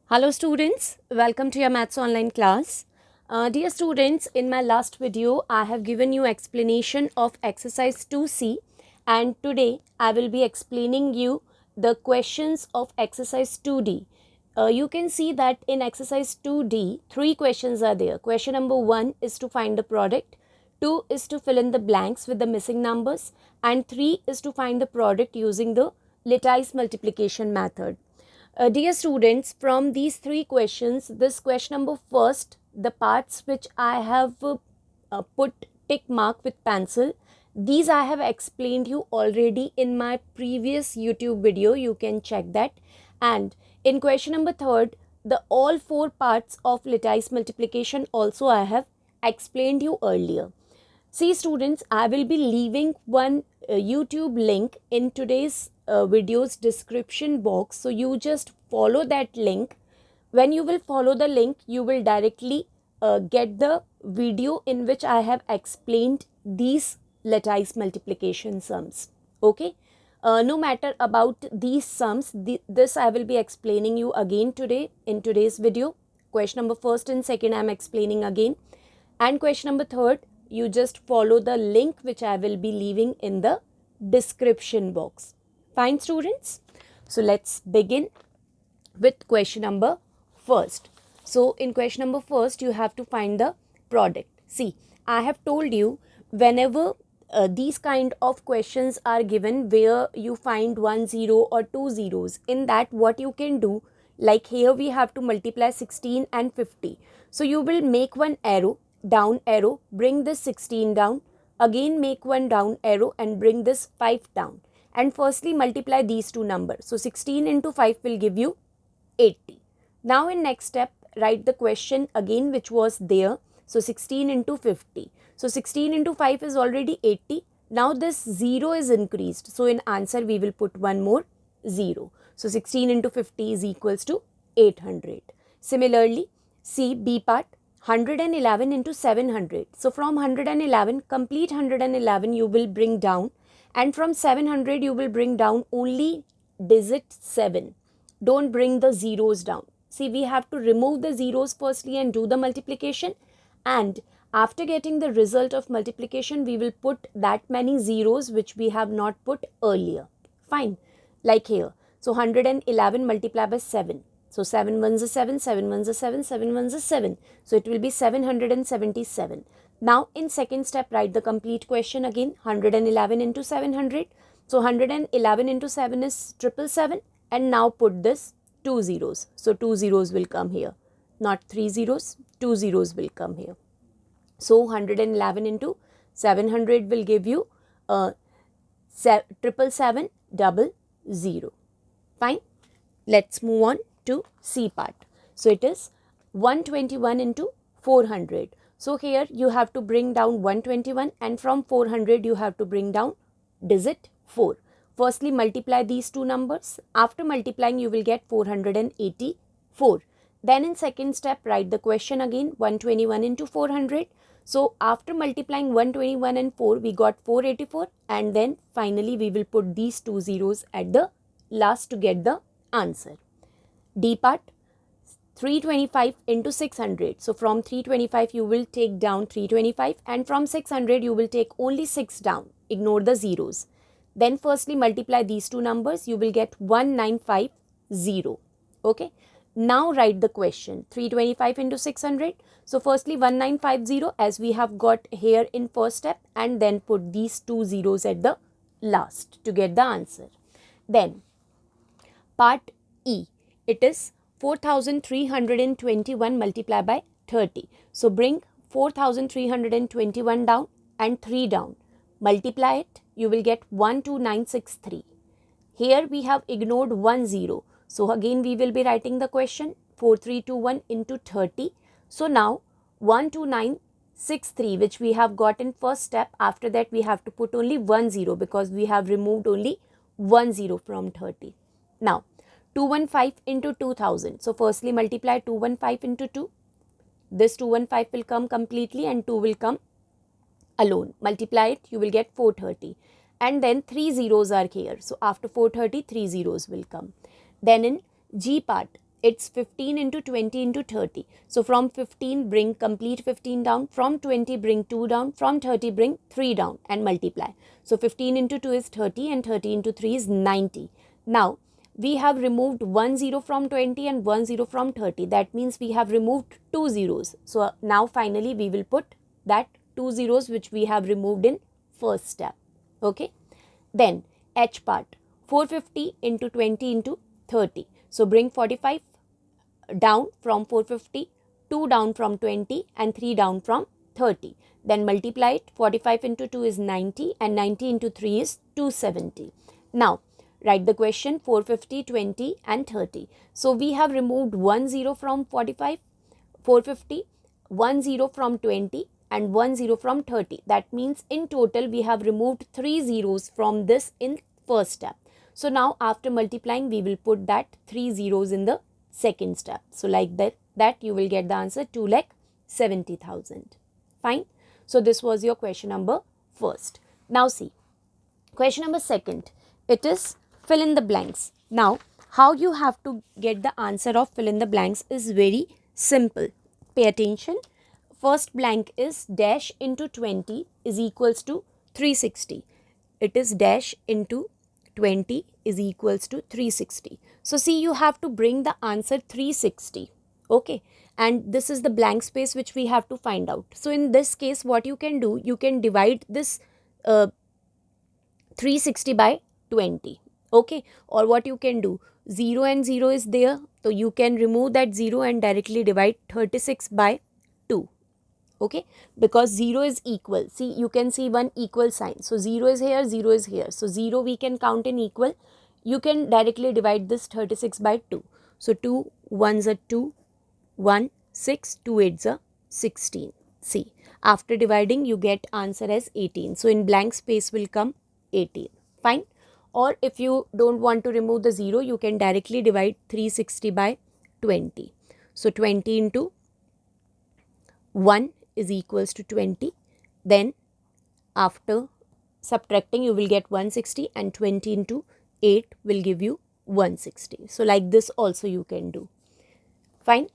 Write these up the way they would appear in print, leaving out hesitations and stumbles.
Hello students, welcome to your Maths online class. Dear students, in my last video I have given you explanation of exercise 2C and today I will be explaining you the questions of exercise 2D. You can see that in exercise 2D, 3 questions are there. Question number 1 is to find the product, 2 is to fill in the blanks with the missing numbers and 3 is to find the product using the lattice multiplication method. Dear students, from these 3 questions, this question number first, the parts which I have put tick mark with pencil, these I have explained you already in my previous YouTube video. You can check that. And in question number third, the all 4 parts of lattice multiplication also I have explained you earlier. See students, I will be leaving one YouTube link in today's video's description box. So you just follow that link. When you will follow the link, you will directly get the video in which I have explained these lattice multiplication sums. Okay. No matter about these sums, this I will be explaining you again today in today's video. Question number first and second I am explaining again. And question number third, you just follow the link which I will be leaving in the description box. Fine students? So let's begin with question number first. So in question number first, you have to find the product. See, I have told you whenever these kind of questions are given where you find 1 0 or 2 zeros, in that what you can do, like here we have to multiply 16 and 50. So you will make one arrow, down arrow, bring this 16 down, again make one down arrow and bring this 5 down, and firstly multiply these two numbers. So 16 into 5 will give you 80. Now in next step, write the question again which was there. So 16 into 50. So 16 into 5 is already 80. Now this 0 is increased. So in answer we will put one more 0. So 16 into 50 is equals to 800. Similarly, see B part, 111 into 700. So from 111, complete 111 you will bring down, and from 700 you will bring down only digit 7. Don't bring the zeros down. See, we have to remove the zeros firstly and do the multiplication, and after getting the result of multiplication we will put that many zeros which we have not put earlier. Fine. Like here. So 111 multiplied by 7. So 7 ones are 7, 7 ones are 7, 7 ones are 7. So it will be 777. Now in second step, write the complete question again. 111 into 700. So 111 into 7 is 777, and now put this 2 zeros. So 2 zeros will come here. Not 3 zeros, 2 zeros will come here. So 111 into 700 will give you 77700. Fine. Let's move on to C part. So it is 121 into 400. So here you have to bring down 121, and from 400 you have to bring down digit 4. Firstly multiply these two numbers. After multiplying you will get 484. Then in second step, write the question again, 121 into 400. So after multiplying 121 and 4, we got 484, and then finally we will put these two zeros at the last to get the answer. D part, 325 into 600. So from 325 you will take down 325, and from 600 you will take only 6 down. Ignore the zeros. Then firstly multiply these two numbers, you will get 1950. Okay. Now write the question, 325 into 600. So firstly 1950 as we have got here in first step, and then put these two zeros at the last to get the answer. Then part E, it is 4321 multiplied by 30. So bring 4321 down and 3 down. Multiply it, you will get 12963. Here we have ignored 1 0. So again we will be writing the question, 4321 into 30. So now 12963 which we have got in first step, after that we have to put only 1 0 because we have removed only 1 0 from 30. Now 215 into 2000. So firstly multiply 215 into 2. This 215 will come completely and 2 will come alone. Multiply it, you will get 430. And then 3 zeros are here. So after 430, 3 zeros will come. Then in G part, it's 15 into 20 into 30. So from 15 bring complete 15 down, from 20 bring 2 down, from 30 bring 3 down and multiply. So 15 into 2 is 30 and 30 into 3 is 90. Now we have removed 1 0 from 20 and 1 0 from 30. That means we have removed 2 zeros. So now finally we will put that 2 zeros which we have removed in first step. Okay. Then H part, 450 into 20 into 30. So bring 45 down from 450, 2 down from 20 and 3 down from 30. Then multiply it. 45 into 2 is 90 and 90 into 3 is 270. Now write the question 450, 20 and 30. So we have removed 1 0 from 45, 450, 1 0 from 20 and 1 0 from 30. That means in total we have removed 3 zeros from this in first step. So now after multiplying we will put that 3 zeros in the second step. So like that you will get the answer 2,70,000. Fine. So this was your question number first. Now see, question number second. It is fill in the blanks. Now how you have to get the answer of fill in the blanks is very simple. Pay attention. First blank is dash into 20 is equals to 360. It is dash into 20 is equals to 360. So see, you have to bring the answer 360. Okay. And this is the blank space which we have to find out. So in this case, what you can do, you can divide this 360 by 20. Okay. Or what you can do, 0 and 0 is there. So you can remove that 0 and directly divide 36 by 2. Okay, because 0 is equal. See, you can see one equal sign. So 0 is here, 0 is here. So 0 we can count in equal. You can directly divide this 36 by 2. So 2 1s are 2, 1, 6, 2 8s are 16. See, after dividing you get answer as 18. So in blank space will come 18. Fine. Or if you don't want to remove the 0, you can directly divide 360 by 20. So 20 into 1 is equals to 20. Then after subtracting you will get 160 and 20 into 8 will give you 160. So like this also you can do. Fine.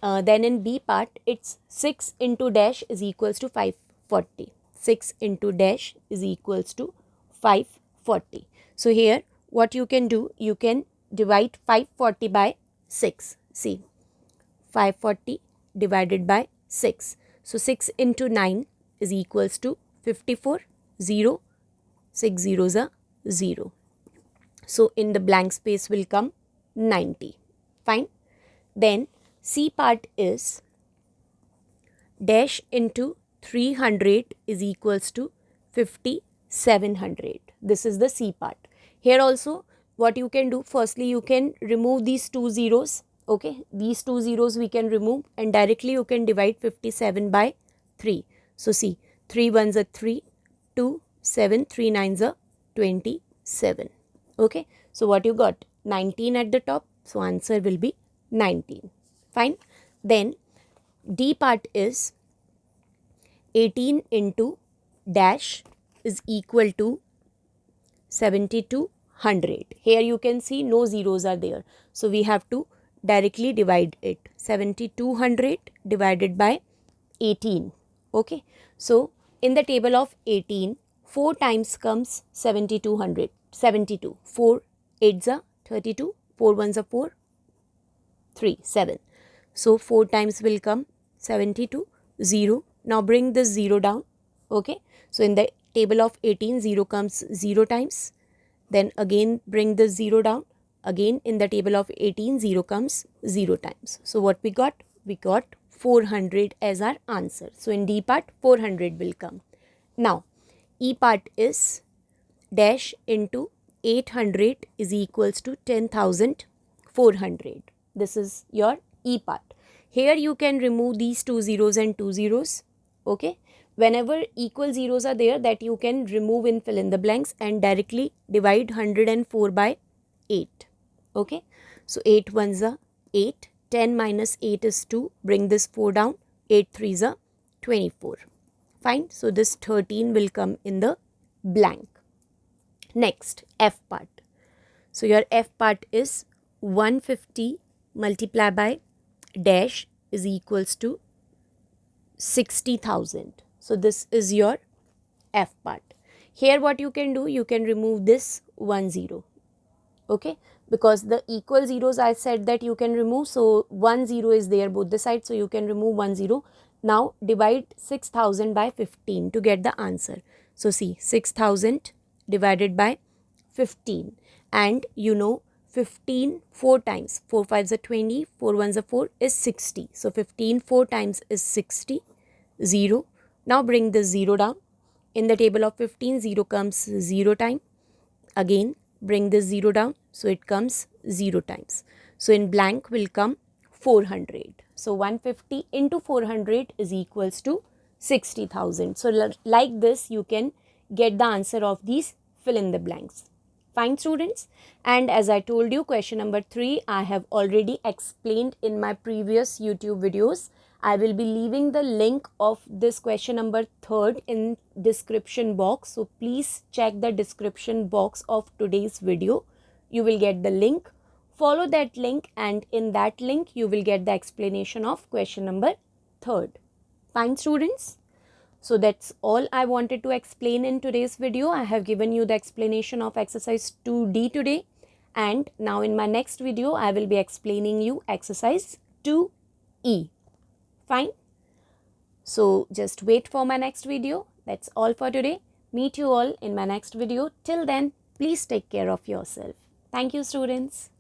Then in B part it's 6 into dash is equals to 540. 6 into dash is equals to 540. So here what you can do, you can divide 540 by 6. See, 540 divided by 6. So 6 into 9 is equals to 54, 0, 6 zeros are 0. So in the blank space will come 90. Fine. Then C part is dash into 300 is equals to 5700. This is the C part. Here also what you can do, firstly you can remove these 2 zeros. Okay, these 2 zeros we can remove and directly you can divide 57 by 3. So see, 3 1s are 3, 2, 7, 3 9s are 27. Okay, so what you got? 19 at the top. So answer will be 19. Fine. Then D part is 18 into dash is equal to 7200. Here you can see no zeros are there. So we have to directly divide it. 7200 divided by 18. Okay. So in the table of 18, 4 times comes 7200. 72. 4 8s are 32. 4 1s are 4. 3 7. So 4 times will come 72. 0. Now bring this 0 down. Okay. So in the table of 18, 0 comes 0 times. Then again bring this 0 down. Again in the table of 18, 0 comes 0 times. So what we got? We got 400 as our answer. So in D part 400 will come. Now E part is dash into 800 is equals to 10,400. This is your E part. Here you can remove these 2 zeros and 2 zeros. Okay. Whenever equal zeros are there, that you can remove in fill in the blanks and directly divide 104 by 8. Okay. So 8 1s are 8. 10 minus 8 is 2. Bring this 4 down. 8 3s are 24. Fine. So this 13 will come in the blank. Next, F part. So your F part is 150 multiply by dash is equals to 60,000. So this is your F part. Here what you can do, you can remove this 1 0. Okay, because the equal zeros I said that you can remove, so 1 0 is there both the sides, so you can remove 1 0. Now divide 6,000 by 15 to get the answer. So see, 6,000 divided by 15, and you know 15 4 times, 4 5s are 20, 4 1s are 4 is 60. So 15 4 times is 60, 0. Now bring this 0 down. In the table of 15, 0 comes 0 time. Again bring this 0 down, so it comes 0 times. So in blank will come 400. So 150 into 400 is equals to 60,000. So like this you can get the answer of these fill in the blanks. Fine students, and as I told you, question number 3 I have already explained in my previous YouTube videos. I will be leaving the link of this question number 3 in description box. So please check the description box of today's video. You will get the link. Follow that link, and in that link you will get the explanation of question number 3. Fine students. So that's all I wanted to explain in today's video. I have given you the explanation of exercise 2D today, and now in my next video I will be explaining you exercise 2E. Fine. So just wait for my next video. That's all for today. Meet you all in my next video. Till then, please take care of yourself. Thank you, students.